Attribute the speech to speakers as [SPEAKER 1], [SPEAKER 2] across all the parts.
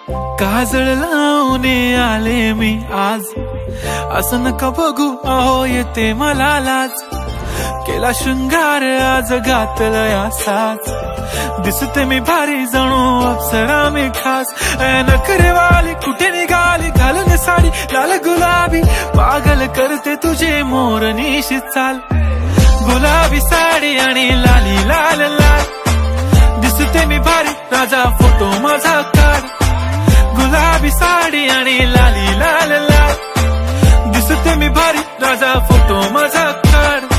[SPEAKER 1] काजळ लावून आले मी आज, असं नका बघू अहो येते मला लाज। केला शृंगार आज घातलया साज, दिसते मी भारी जणू अप्सरा मी खास। नखरेवाली कुठे निघाली घालून साडी लाल गुलाबी, पागल करते तुझे मोरनीशी चाल। गुलाबी साडी आणि लाली लाल लाल, दिसते मी भारी राजा फोटो माझा काढ। गुलाबी साडी आणि लाली लाल लाल, दिसते मी भारी राजा फोटो माझा काढ।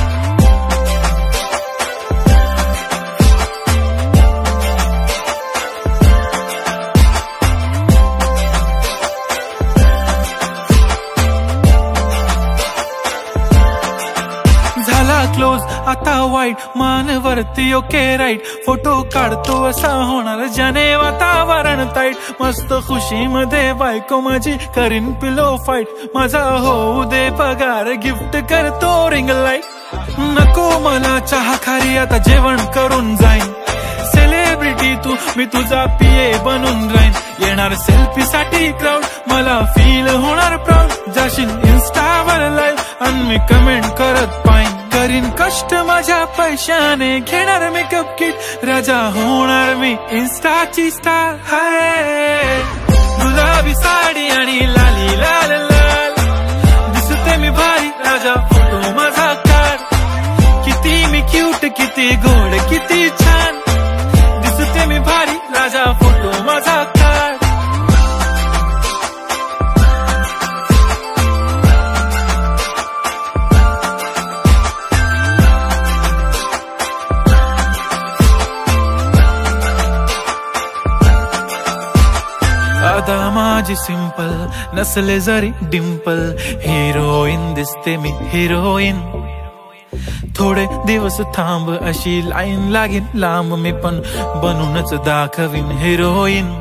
[SPEAKER 1] क्लोज आता वाईट मानवरती ओके राईट, फोटो काढतो असा होणार ज्याने वातावरण ताईट। मस्त खुशी मध्ये बायको माझी करीन पिलो फाईट, माझा होऊ दे पगार गिफ्ट करतो रिंग लाईट। नको मला चहा खारी आता जेवण करून जाईन, सेलिब्रिटी तू मी तुझा पीए बनून राहीन। येणार सेल्फी साठी क्राऊड मला फील होणार प्राऊड, जाशील इन्स्टावर लाईव्ह आणि मी कमेंट करत पाईन। करीन कष्ट माझ्या पैशाने घेणार मेकअप किट, राजा होणार मी इन्स्टाची स्टार। हाय गुलाबी साडी आणि लाली लाल लाल, दिसते मी भारी राजा फोटो माझा काढ। किती मी क्यूट किती गोड किती छान, दिसते मी भारी राजा फोटो माझा काढ। अदा माझी सिंपल नसले जरी डिंपल, हिरोईन दिसते मी हिरोईन। थोडे दिवस थांब अशी लाईन लागेल लांब, मी पण बनूनच दाखवीन हिरोईन।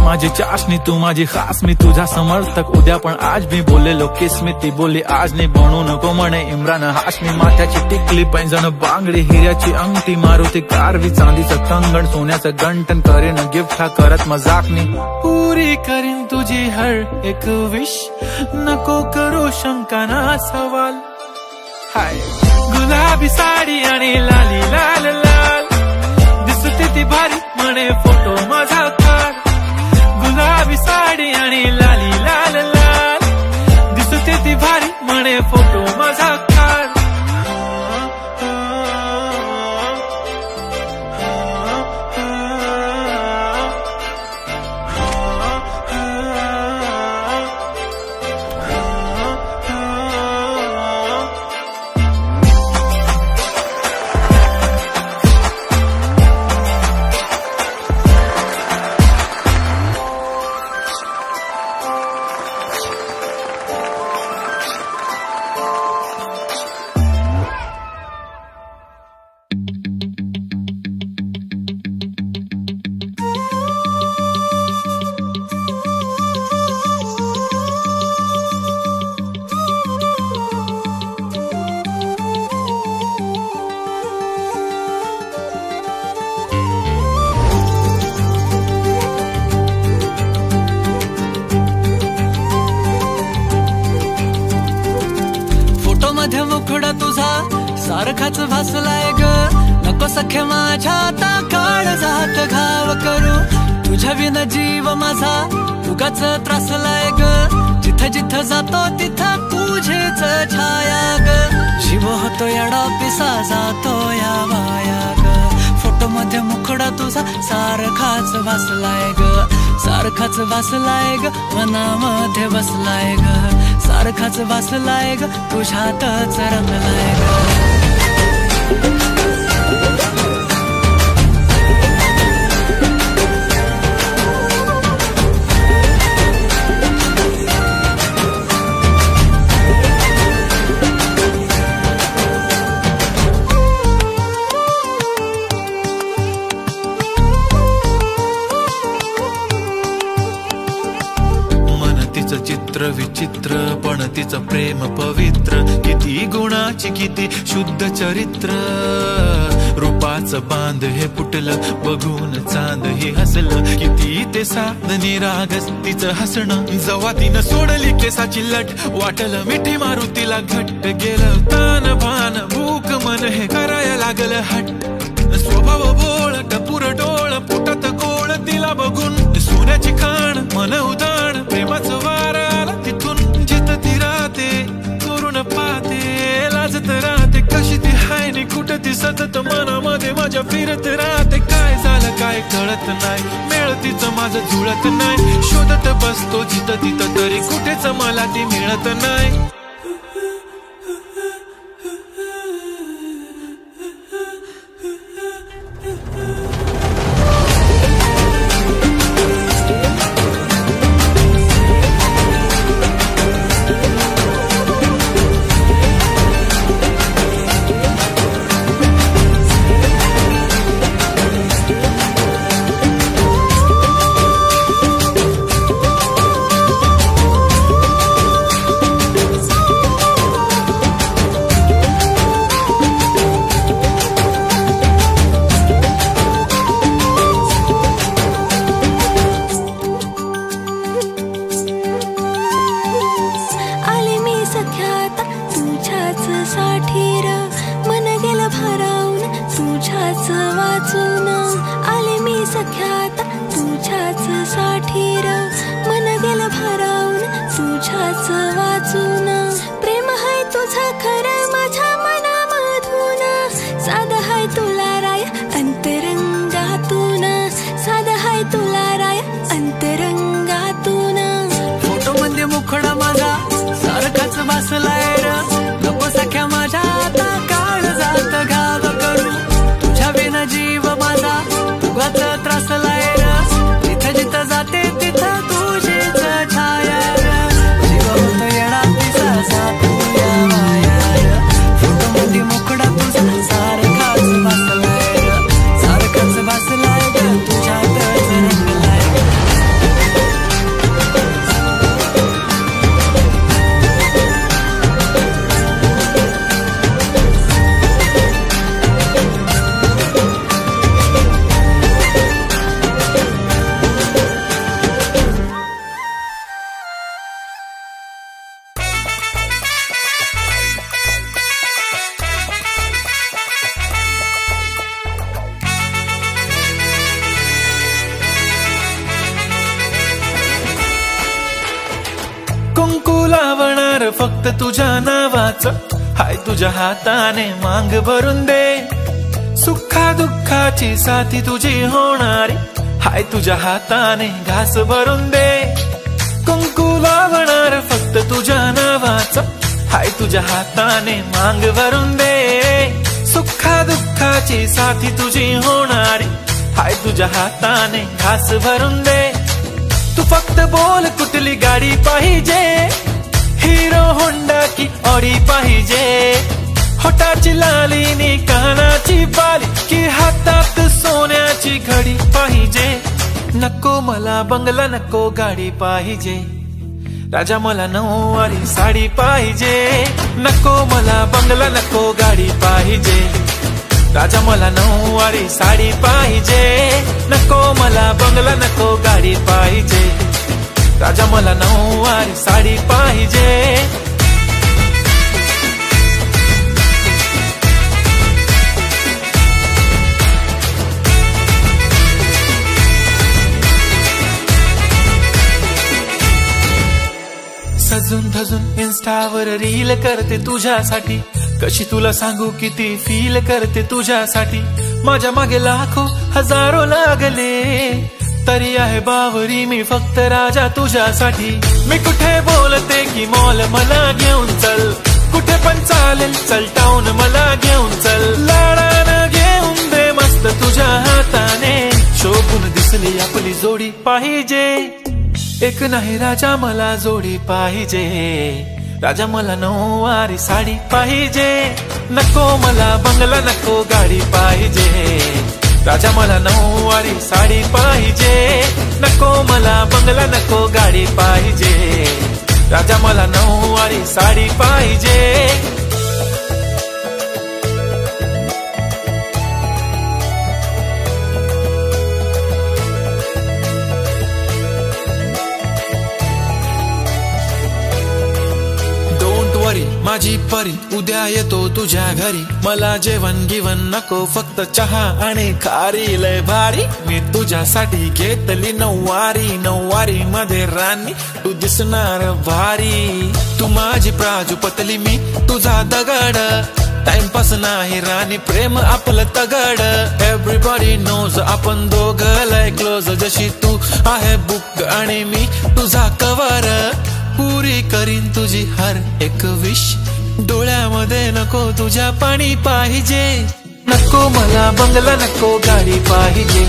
[SPEAKER 1] माझी चाशनी तू माझी खास, मी तुझा समर्थक उद्या पण आज मी बोलेलो किस मी, ती बोलली आज नाही बनू नको म्हणे इम्रान हाशमी। माथ्याची टिकली पैंजण बांगडी हिऱ्याची अंगठी, मारुती कारवी चांदीचं कंगण सोन्याचं गंटन, करेन गिफ्ट हा करत मजाकनी। पुरी करीन तुझी हर एक विश, नको करू शंका ना सवाल। हाय गुलाबी साडी आणि लाली लाल लाल, दिसते ती भारी म्हणे फोटो माझा काढ। गुलाबी साडी आणि लाली लाल लाल, दिसते ती भारी म्हणे फोटो माझा काढ। मुखडा तुझा सारखाच भासलाय ग, नको सख्या माझ्या आता काळ जात घाव करू। तुझ्या विन जीव माझा उगाच त्रासलाय ग, जिथं जिथं जातो तिथं तुझेच छाया ग। जीव होतो येडा पिसा जातो या माया ग, फोटो मध्ये मुखडा तुझा सारखाच भासलाय ग, सारखाच भासलाय ग मनामध्ये बसलाय ग, सारखाच वासलाय ग तुझ्यातच रंगलाय ग। चित्र विचित्र पण तिचं प्रेम पवित्र, किती गुणाची किती शुद्ध चरित्र। रूपाचं बांध हे फुटलं, बघून चांद हे हसलं. किती ते साधनी रागस तिचं हसणं, जवा तिनं सोडली केसाची लट, वाटलं मिठी मारू तिला घट्ट. गेलं तान भान भूक मन हे करायला लागलं हट्ट. स्वभाव बोळ टपूर डोळ पोटात गोळ, तिला बघून सोन्याची खाण मन उदाण. प्रेमाचं वार आला तिथून, जिथं ती राहते चोरून पाहते, लाजत राहते. कशी ती हाय नि कुठं ती सतत मनामध्ये माझ्या फिरत राहते. काय झालं काय कळत नाही, मेळ तिचं माझं जुळत नाही. शोधत बसतो जिथं तिथं तरी कुठेच मला ती मिळत नाही. फक्त तुझ्या नावाचं हाय, तुझ्या हाताने मांग भरून दे. सुखा दुःखाची साथी तुझी होणारी हाय, तुझ्या हाताने घास भरून दे. कुंकू लावणार फक्त तुझ्या नावाचं हाय, तुझ्या हाताने मांग भरून दे. सुखा दुःखाची साथी तुझी होणारी हाय, तुझ्या हाताने घास भरून दे. तू फक्त बोल कुठली गाडी पाहिजे, हिरो होंडा की ऑडी पाहिजे. होटाची लाली नी कानाची बाली की हातात सोन्याची घडी पाहिजे. नको मला बंगला नको गाडी पाहिजे, राजा मला नऊवारी साडी पाहिजे. नको मला बंगला नको गाडी पाहिजे, राजा मला नऊवारी साडी पाहिजे. नको मला बंगला नको गाडी पाहिजे, राजा मला नऊवारी साडी पाहिजे. सजून धजून इन्स्टावर रील करते तुझ्यासाठी, कशी तुला सांगू किती फील करते तुझ्यासाठी. माझ्या मागे लाखो हजारो लागले, तरी आहे बावरी मी फक्त राजा तुझ्यासाठी. मी कुठे बोलते की मॉल मला घेऊन चल, कुठे पण चालेल चल टाऊन मला घेऊन चल. लाडानं घेऊन दे मस्त तुझ्या हाताने, शोभून दिसली आपली जोडी पाहिजे. एक नाही राजा मला जोडी पाहिजे, राजा मला नऊवारी साडी पाहिजे. नको मला बंगला नको गाडी पाहिजे, राजा मला नऊवारी साडी पाहिजे. नको मला बंगला नको गाडी पाहिजे, राजा मला नऊवारी साडी पाहिजे. माझी परी उद्या येतो तुझ्या घरी, मला जेवण गिवण नको फक्त चहा आणि खारी, लय भारी मी तुझ्यासाठी घेतली नऊवारी, नऊवारी मध्ये राणी तू दिसणार भारी, तू माझी प्राजूपतली मी तुझा दगड, टाइमपास नाही राणी प्रेम आपलं तगड, एव्हरीबॉडी नोज आपण दोघं लय क्लोज, जशी तू आहे बुक आणि मी तुझा कवर, पुरी करीन तुझी हर एक विश, डोळ्यामध्ये नको तुझ्या पाणी पाहिजे, नको मला बंगला नको गाडी पाहिजे,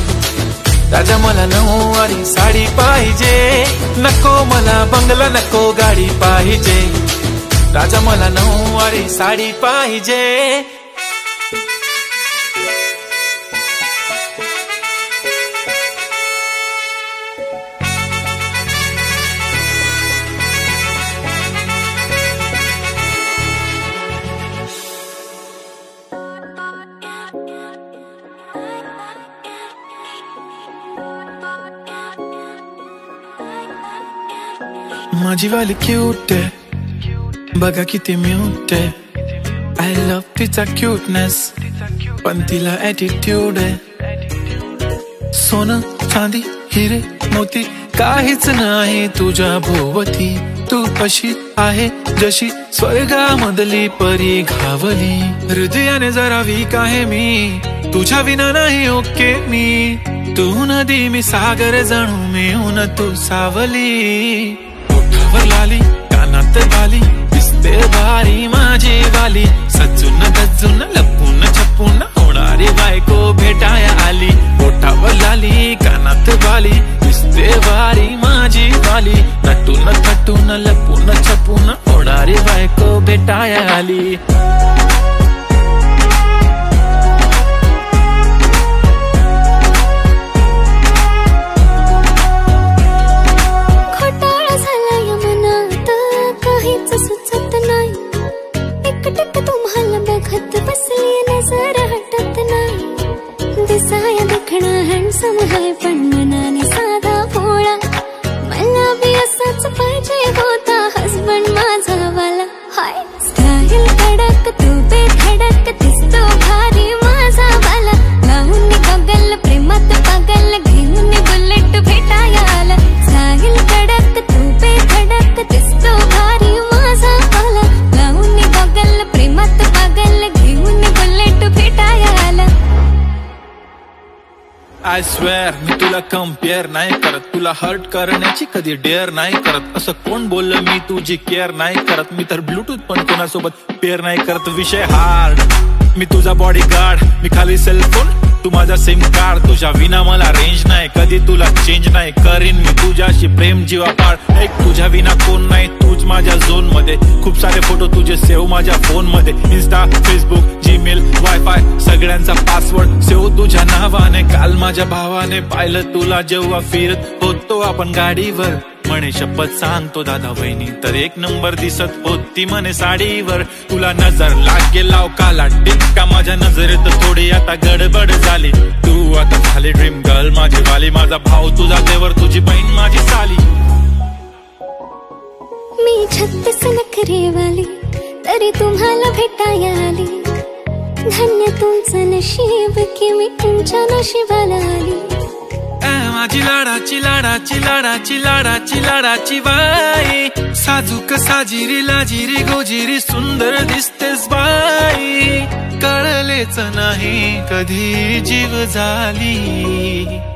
[SPEAKER 1] राजा मला नऊवारी साडी पाहिजे, नको मला बंगला नको गाडी पाहिजे, राजा मला नऊवारी साडी पाहिजे. माझी वाली क्यूट आहे बघा किती म्यूट आहे, आय लव्ह तिचा क्यूटनेस पण तिला ॲटिट्यूड आहे, सोनं चांदी हिरे मोती काहीच नाही तुझ्या भोवती, तू अशी आहे जशी स्वर्गामधली परी घावली, हृदयाने जरा वीक आहे मी तुझ्या विना नाही ओके मी, तू नदी मी सागर जणू मी ऊन तू सावली, ओठावर लाली कानात बाली दिसते भारी माझी वाली, सजून गजून लपून छपून होणारी बायको भेटाया आली, ओठावर लाली कानात बाली दिसते भारी माझी वाली, नटून थटून लपून छपून होणारी बायको भेटाया आली.
[SPEAKER 2] तुम्हाला बघत बसली नजर हटत नाही, दिसाया देखणा हँडसम आहे पण मनाने साधा भोळा, मला बी असाच पाहिजे होता हसबंड माझा वाला, हाय स्टाईल कडक तू बेधडक दिसतो भारी माझा वाला, लावून गगल प्रेमात पागल घेऊन बुलेट भेटाया आला, स्टाईल कडक तू बेधडक दिसतो भारी माझा वाला, लावून गगल प्रेमात पागल घेऊन बुलेट भेटाया आला.
[SPEAKER 1] आय स्वेअर मी तुला कम्पेअर नाही करत, तुला हर्ट करण्याची कधी डेअर नाही करत, असं कोण बोललं मी तुझी केअर नाही करत, मी तर ब्लूटूथ पण कोणासोबत पेअर नाही करत, विषय हार्ड मी तुझा बॉडी गार्ड, मी खाली सेलफोन तू माझा सिम कार्ड, तुझ्या विना मला रेंज नाही कधी तुला चेंज नाही करीन मी तुझ्याशी प्रेम जीवापाड, एक तुझ्या विना कोण नाही तूच माझ्या झोन मध्ये, खूप सारे फोटो तुझे सेव्ह माझ्या फोन मध्ये, इन्स्टा फेसबुक जीमेल वायफाय सगळ्यांचा पासवर्ड सेव्ह तुझ्या नावाने, काल माझ्या भावाने पाहिलं तुला जेव्हा फिरत होतो आपण गाडीवर, म्हणे शपथ सांगतो दादा वहिनी तर एक नंबर दिसत होती म्हणे साडीवर, तुला नजर लागे लाव काला टिक्का माझ्या नजरेत थोडी आता गडबड झाली, तू आता झाली ड्रीम गर्ल माझी वाली, माझा भाऊ तुझा देवर तुझी बहीण माझी साली,
[SPEAKER 2] मी 36 नखरे वाली तरी तुम्हाला भेटाया आली, धन्य तुमचं नशीब की मी तुमच्या नशिबाला आली,
[SPEAKER 1] माझी लाडाची लाडाची लाडाची लाडाची लाडाची बाई, साजूक साजिरी लाजिरी गोजिरी सुंदर दिसतेस बाई, कळलेच नाही कधी जीव झाली,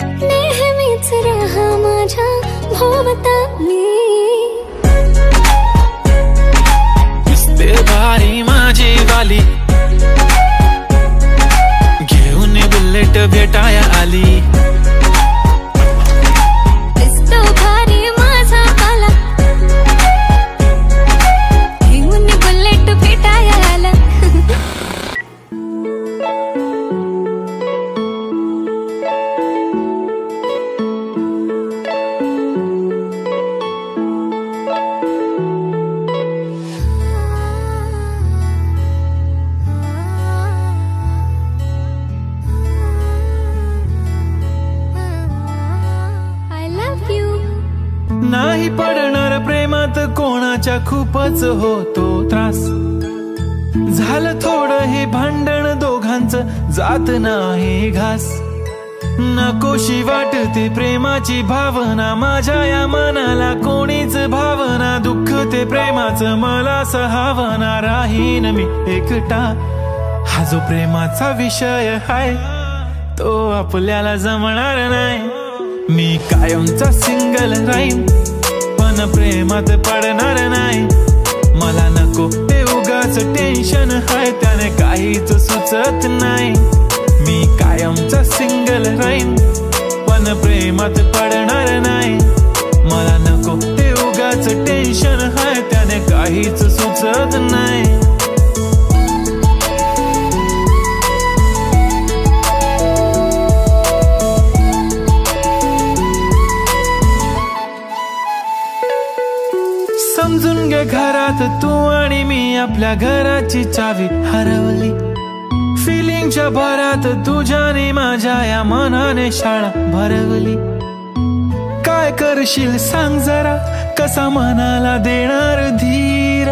[SPEAKER 2] नेहमीच राहा माझ्या भोवताली,
[SPEAKER 1] दिसते भारी माझी वाली, घेऊन बुलेट भेटाया आली,
[SPEAKER 2] भारी माझा वाला घेऊन बुलेट भेटाया आला.
[SPEAKER 1] नाही पडणार प्रेमात कोणाच्या खूपच होतो त्रास, झालं थोडं हे भांडण दोघांचं जात नाही घास नकोशी वाटते प्रेमाची भावना माझ्या या मनाला कोणीच भावना दुःख ते प्रेमाचं मला सहावना राहीन मी एकटा हा जो प्रेमाचा विषय हाय तो आपल्याला जमणार नाही मी कायमचा सिंगल राहीन पण प्रेमात पडणार नाही मला नको ते उगाच टेन्शन हाय त्याने काहीच सुचत नाही मी कायमचा सिंगल राहीन पण प्रेमात पडणार नाही मला नको ते उगाच टेन्शन हाय त्याने काहीच सुचत नाही समजून घे घरात तू आणि मी आपल्या घराची चावी हरवली फिलिंगच्या भरात तुझ्याने माझ्या या मनाने शाळा भरवली काय करशील सांग जरा कसा मनाला देणार धीर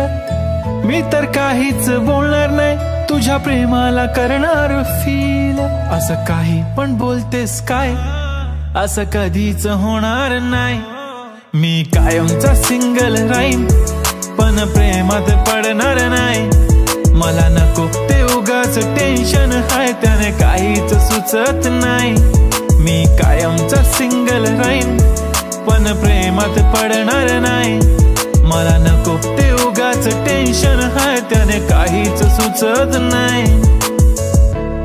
[SPEAKER 1] मी तर काहीच बोलणार नाही तुझ्या प्रेमाला करणार फील असं काही पण बोलतेस काय असं कधीच होणार नाही मी कायमचा सिंगल राहीन पण प्रेमात पडणार नाही मला नको ते उगाच टेन्शन हाय त्याने काहीच सुचत नाही मी कायमचा सिंगल राहीन पण प्रेमात पडणार नाही मला नको ते उगाच टेन्शन हाय त्याने काहीच सुचत नाही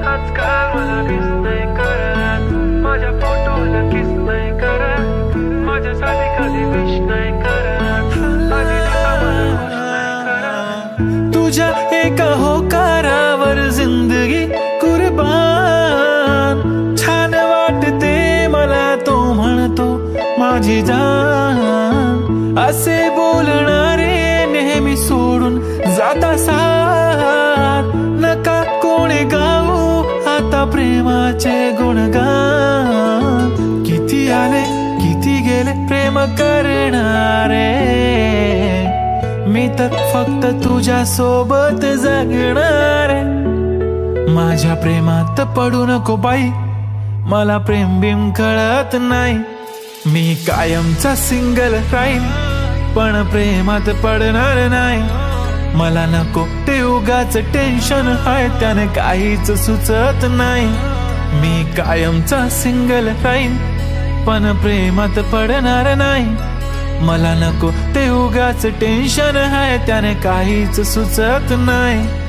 [SPEAKER 1] आजकाल मला किस नाही करत माझ्या फोटोला किस नाही करत माझ्यासाठी कधी विश नाही करत तुझ्या एका होकारावर जिंदगी कुर्बान छान वाटते मला तो म्हणतो माझी जान असे बोलणारे नेहमी सोडून जाता साथ नका कोणी गाऊ आता प्रेमाचे गुणगान किती आले किती गेले प्रेम करणारे मी तर फक्त तुझ्या सोबत जगणार माझ्या प्रेमात पडू नको बाई मला प्रेम बिम कळत नाही मी कायमचा सिंगल राहीन पण प्रेमात पडणार नाही मला नको ते उगाच टेन्शन हाय त्याने काहीच सुचत नाही मी कायमचा सिंगल राहीन पण प्रेमात पडणार नाही मला नको ते उगाच टेन्शन हाय त्याने काहीच सुचत नाही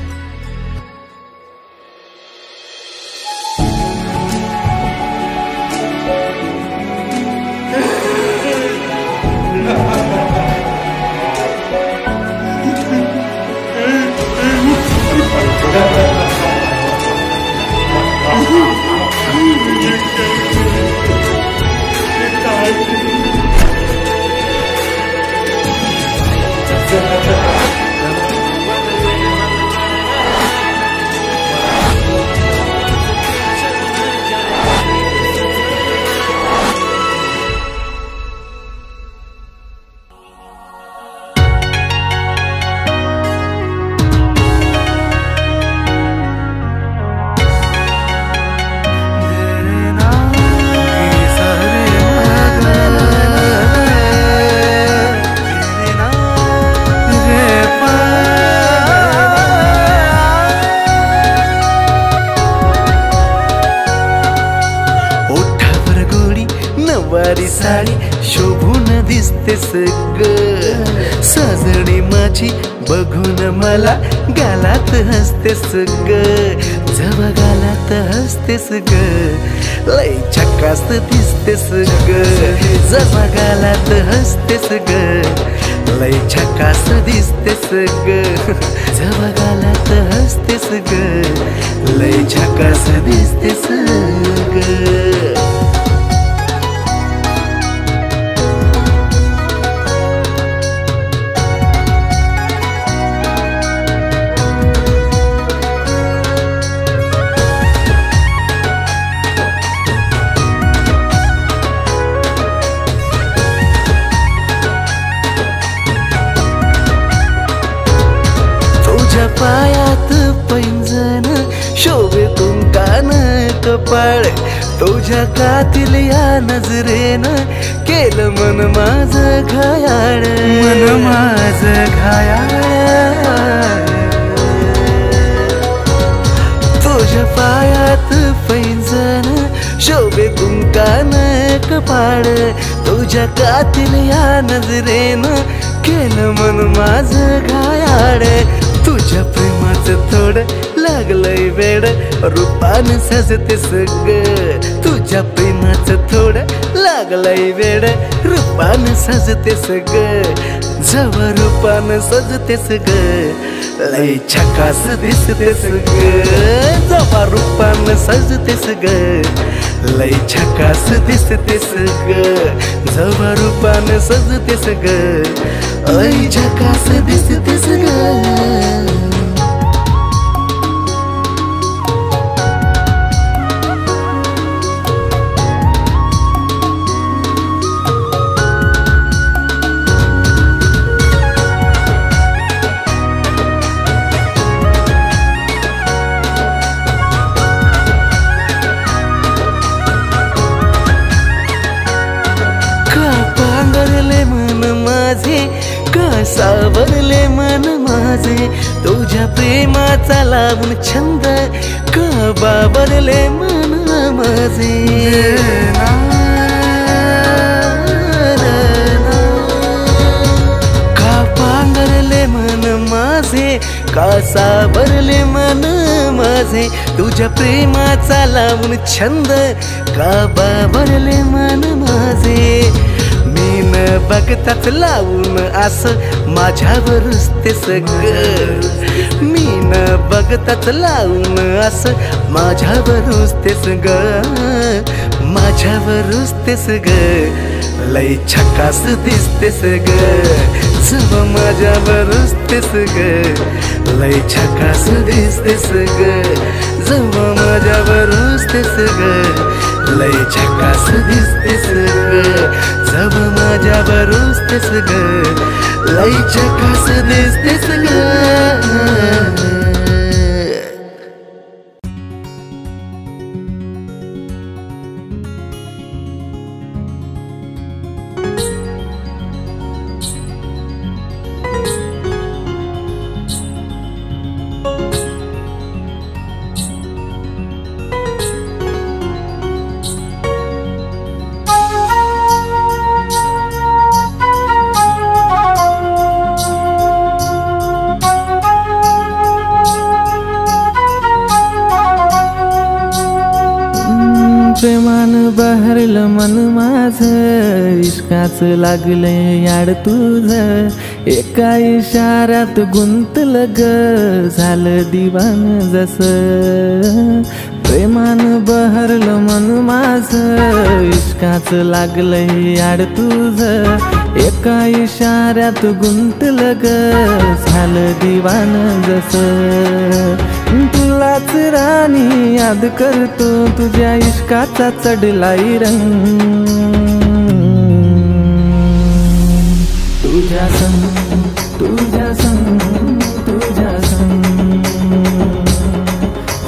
[SPEAKER 3] साडी शोभून दिसतेस ग सजणी माझी बघून मला गालात हसतेस ग जवा गालात हसतेस ग लय झकास दिसतेस ग जवा गालात हसतेस ग लय झकास दिसतेस ग जवा गालात हसतेस ग लय झकास दिसतेस ग पायात कपाळ तुझ्या कातील या नजरेनं केलं मन माझं घायाळ मन माझं घायाळ तुझ्या पायात पैंजण शोभे कुंकान कपाळ तुझ्या कातील या नजरेनं केलं मन माझं घायाळ तुझ्या प्रेमाचं थोडं लागलंय वेड रूपानं सजते सगळं तुझ्या प्रेमाचं थोडं लागलंय वेड रूपानं सजते सगळं जवळ रूपानं सजते सगळं लय झकास दिसते सगळं जवळ रूपानं सजते सगळं लय झकास दिसते सगळं जवळ रूपानं सजते सगळं लय झकास दिसते सगळं सावरले मन माझे तुझ्या प्रेमाचा लावून छंद का बाबरले मन माझे का पांघरले मन माझे का सावरले मन माझे तुझ्या प्रेमाचा लावून छंद का बाबरले मन माझे न बघताच लावून असं माझ्यावरच ते सगळं मी न बघताच लावून असं माझ्यावरच ते सगळं माझ्यावरच ते सगळं लय झकास दिसते सगळं जव माझ्यावरच ते सगळं लय झकास दिसते सगळं जव माझ्यावरच ते सगळं लय झकास दिसते सगळं जव माझ्यावरच ते सगळं लय झकास दिसते सगळं
[SPEAKER 1] प्रेमानं बहरलं मन माझं इश्काचं लागलंय याड तुझं एका इशाऱ्यात गुंतलं ग झालं दिवान जसं प्रेमानं बहरलं मन माझं इश्काचं लागलंय याड तुझं एका इशाऱ्यात गुंतलं ग झालं दिवान जसं तुलाच राणी याद करतो तुझ्या इश्काचा चढलाय रंग तुझ्या संग तुझ्या संग तुझ्या संग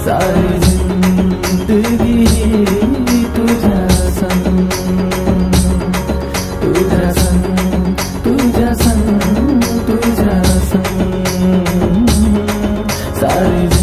[SPEAKER 1] सारी जिंदगी तुझ्या संग तुझ्या संग तुझ्या संग तुझ्या संग सारी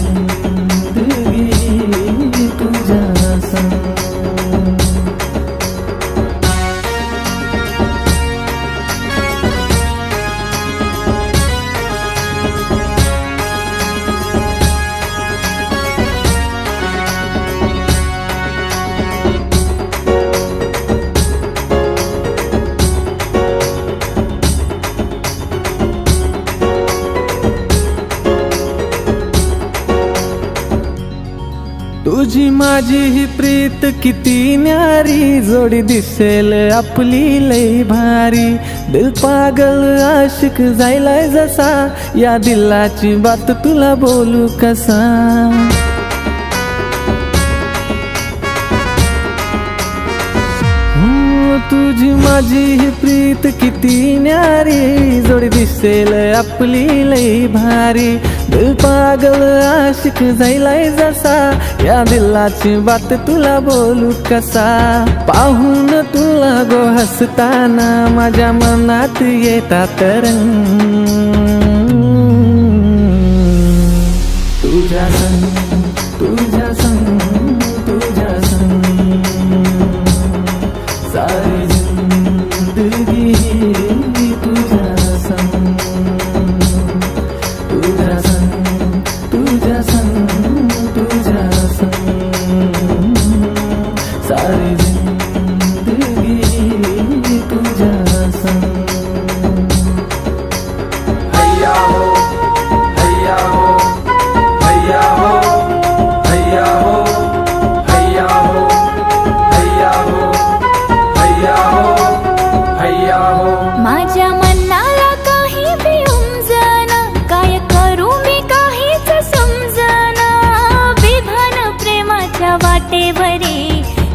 [SPEAKER 1] तुझी माझी ही प्रीत किती न्यारी जोडी दिसेल आपली लई भारी दिल पागल आशिक जायलाय जसा या दिलाची बात तुला बोलू कसा तुझी माझी ही प्रीत किती न्यारी, जोडी दिसेल आपली लई भारी. दिल पागल आशिक जाईलाय जसा, या दिलाची बात तुला बोलू कसा. पाहून तुला गो हसताना माझ्या मनात येतात रंग. तुझ्या संग तुझ्या संग तुझ्या संग सारी जिंदगी तुझ्या संग. तुझ्या संग तुझ्या संग तुझ्या संग सारी जिंदगी तुझ्या संग. हैया हो हैया हो हैया हो हैया हो हैया हो हैया हो हैया हो हैया हो.
[SPEAKER 2] माझ्या मनाला काही बी उमजना, काय करू मी काहीच समजना. विधान प्रेमाच्या वाटेवरी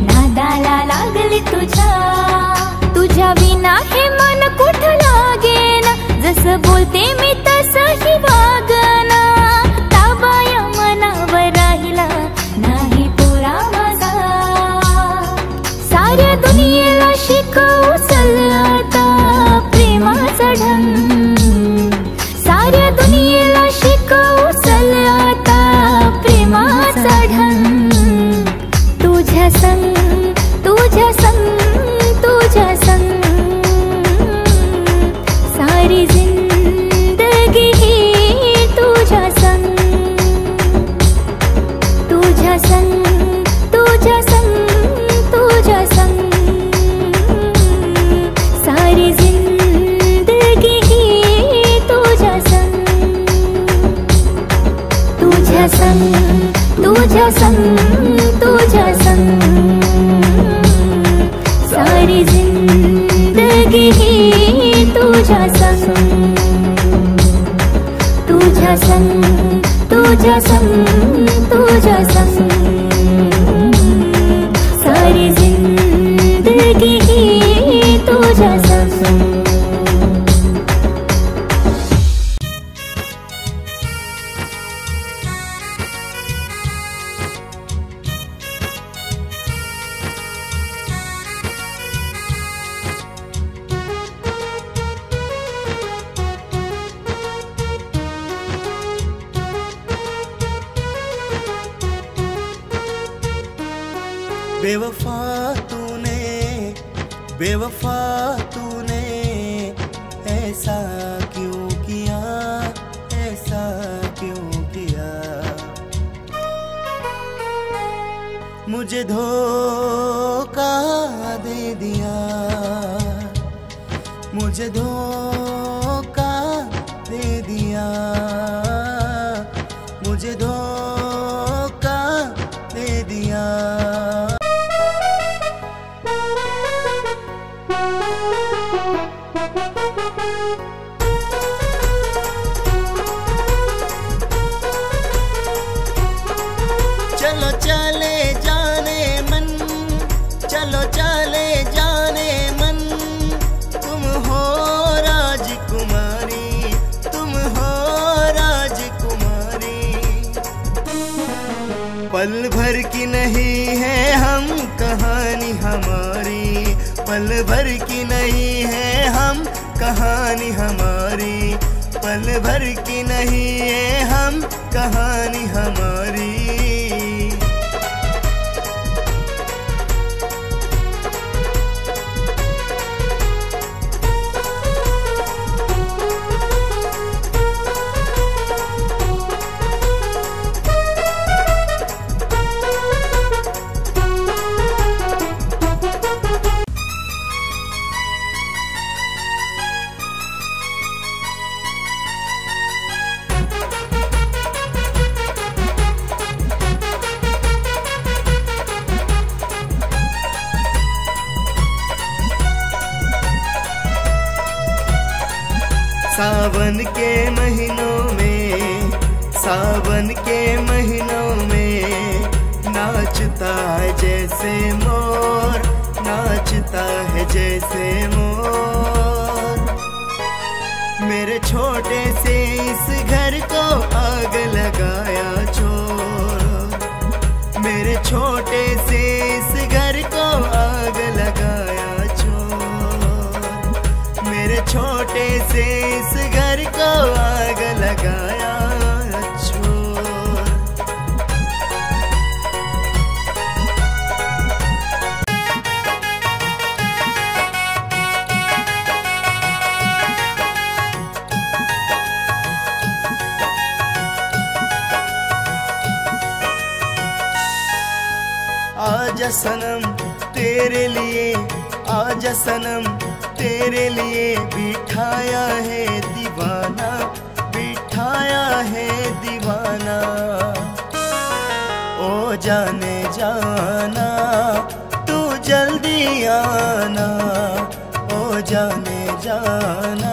[SPEAKER 2] नादाला लागली तुझ्या. तुझ्या विना हे मन कुठं लागेना, जसं बोलते मी तसंही वागना. ताबाया मनावर राहिला नाही पोरा माझा. साऱ्या दुनियेला शिकवू चल आता प्रेमाचा ढंग. साऱ्या दुनियेला शिकवू चल आता प्रेमाचा ढंग. तुझ्या संग तुझ्या संग तुझ्या संग सारी जिंदगी ही तुझ्या संग. तुझ्या संग तुझ्या संग तुझ्या संग सारी जिंदगी ही तुझ्या संग. तुझ्या संग तुझ्या संग तुझ्या संग सारी जिंदगी ही तुझ्या संग. तुझ्या संग तुझ्या संग तुझ्या संग सारी जिंदगी ही तुझ्या संग.
[SPEAKER 3] बेवफा तूने ऐसा क्यों किया, ऐसा क्यों किया. मुझे धोखा दे दिया, मुझे धोखा दे दिया, मुझे धोखा दे दिया. चलो चले जाने मन, चलो चले जाने मन. तुम हो राजकुमारी, तुम हो राजकुमारी. पल भर की नहीं है हम कहानी हमारी, पल भर की नहीं है हम कहानी हमारी, पल भर की नहीं है हम कहानी हमारी. सावन के महीनों में, सावन के महीनों में नाचता है जैसे मोर, नाचता है जैसे मोर। मेरे छोटे से इस घर को आग लगाया चोर। मेरे छोटे से इस घर को आग लगाया चोर। मेरे छोटे से इस घर को आग लगाया चोर। आजा सनम तेरे लिए, आजा सनम तेरे लिए बिठाया है दीवाना, बिठाया है दीवाना। ओ जाने जाना तू जल्दी आना, ओ जाने जाना